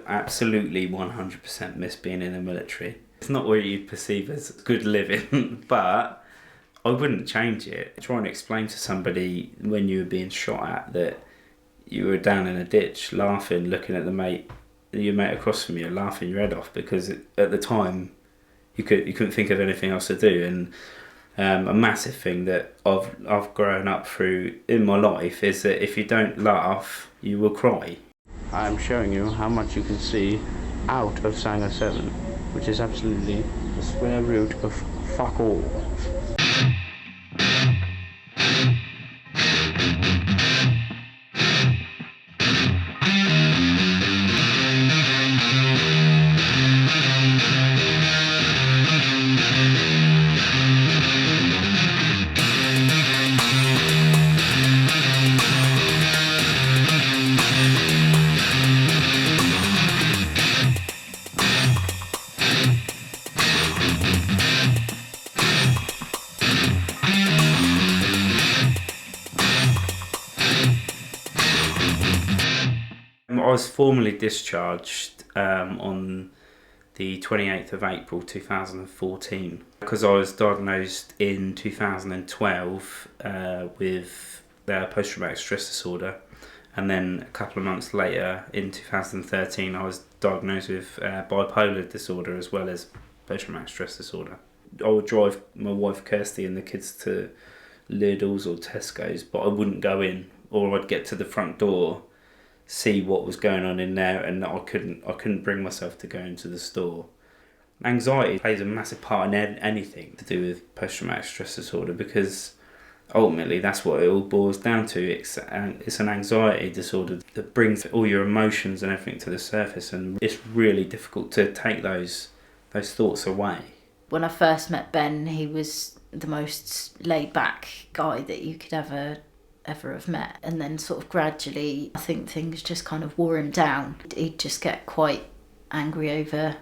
absolutely 100% miss being in the military. It's not what you'd perceive as good living, but I wouldn't change it. Trying to explain to somebody when you were being shot at that you were down in a ditch, laughing, looking at your mate across from you, laughing your head off, because at the time you couldn't think of anything else to do. And a massive thing that I've grown up through in my life is that if you don't laugh, you will cry. I'm showing you how much you can see out of Sanger 7, which is absolutely the square root of fuck all. I was formally discharged on the 28th of April 2014 because I was diagnosed in 2012 with post-traumatic stress disorder, and then a couple of months later in 2013 I was diagnosed with bipolar disorder as well as post-traumatic stress disorder. I would drive my wife Kirsty and the kids to Lidl's or Tesco's, but I wouldn't go in, or I'd get to the front door, see what was going on in there, and I couldn't bring myself to go into the store. Anxiety plays a massive part in anything to do with post-traumatic stress disorder, because ultimately that's what it all boils down to. It's an anxiety disorder that brings all your emotions and everything to the surface, and it's really difficult to take those thoughts away. When I first met Ben, he was the most laid-back guy that you could ever have met, and then sort of gradually I think things just kind of wore him down. He'd just get quite angry over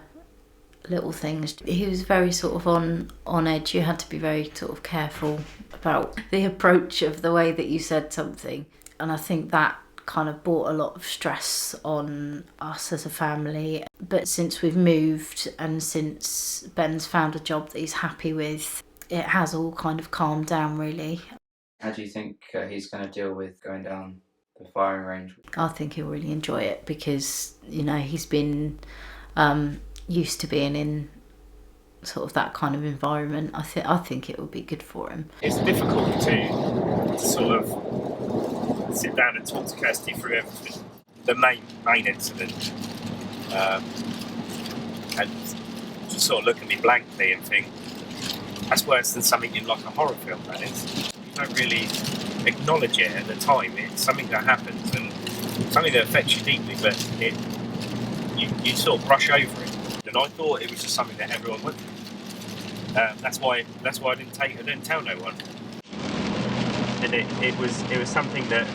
little things. He was very sort of on edge. You had to be very sort of careful about the approach of the way that you said something, and I think that kind of brought a lot of stress on us as a family. But since we've moved and since Ben's found a job that he's happy with, it has all kind of calmed down really. How do you think he's going to deal with going down the firing range? I think he'll really enjoy it because, you know, he's been used to being in sort of that kind of environment. I think it will be good for him. It's difficult to sort of sit down and talk to Kirsty through everything. The main incident, and just sort of look at me blankly and think, that's worse than something in like a horror film, that is. Don't really acknowledge it at the time. It's something that happens and something that affects you deeply, but you sort of brush over it. And I thought it was just something that everyone went through. That's why I didn't tell no one. And it was something that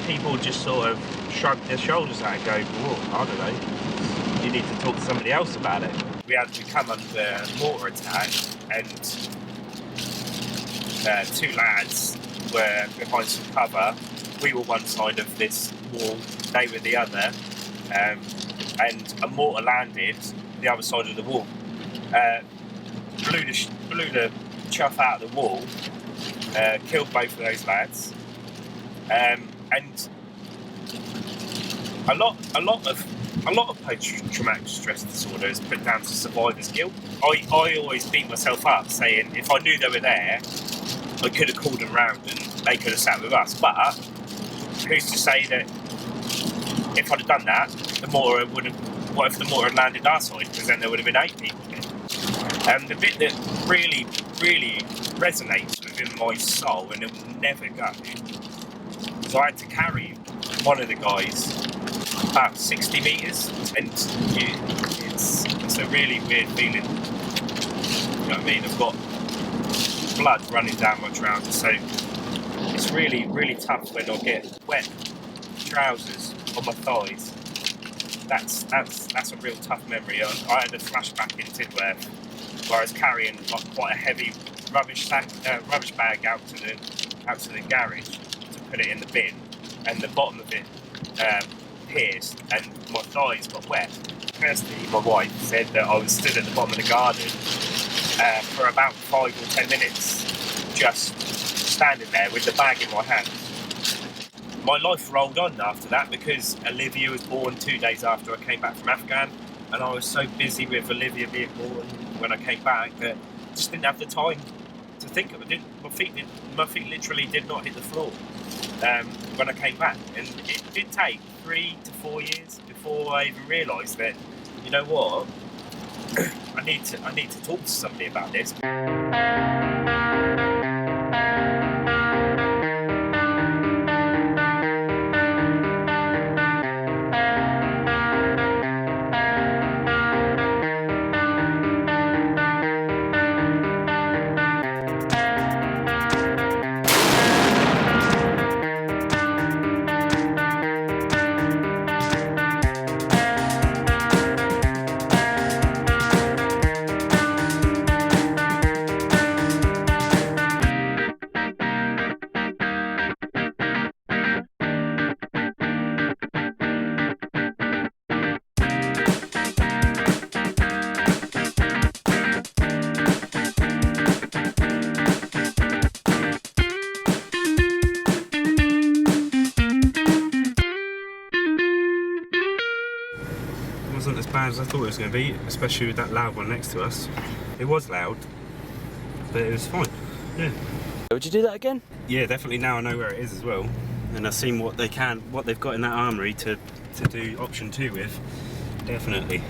people just sort of shrugged their shoulders at and go, "Whoa, I don't know. You need to talk to somebody else about it." We had to come under mortar attack, and two lads were behind some cover. We were one side of this wall, they were the other, and a mortar landed the other side of the wall. Blew the chuff out of the wall, killed both of those lads, and a lot of post-traumatic stress disorder is put down to survivor's guilt. I always beat myself up saying if I knew they were there, I could have called them round and they could have sat with us. But who's to say that if I'd have done that, what if the mortar had landed our side? Because then there would have been 8 people there. And the bit that really, really resonates within my soul and it will never go is I had to carry one of the guys about 60 metres, and it's a really weird feeling. You know what I mean? I've got blood running down my trousers, so it's really, really tough when I get wet trousers on my thighs. That's a real tough memory. I had a flashback in Tidworth where I was carrying like quite a heavy rubbish bag out to the garage to put it in the bin, and the bottom of it pierced and my thighs got wet. Firstly, my wife said that I was stood at the bottom of the garden for about 5 or 10 minutes, just standing there with the bag in my hand. My life rolled on after that because Olivia was born 2 days after I came back from Afghan, and I was so busy with Olivia being born when I came back that I just didn't have the time to think of it. My feet literally did not hit the floor when I came back, and it did take 3 to 4 years before I even realised that, you know what, I need to talk to somebody about this. It wasn't as bad as I thought it was going to be, especially with that loud one next to us. It was loud, but it was fine. Yeah. Would you do that again? Yeah, definitely. Now I know where it is as well, and I've seen what they've got in that armoury to do option 2 with. Definitely.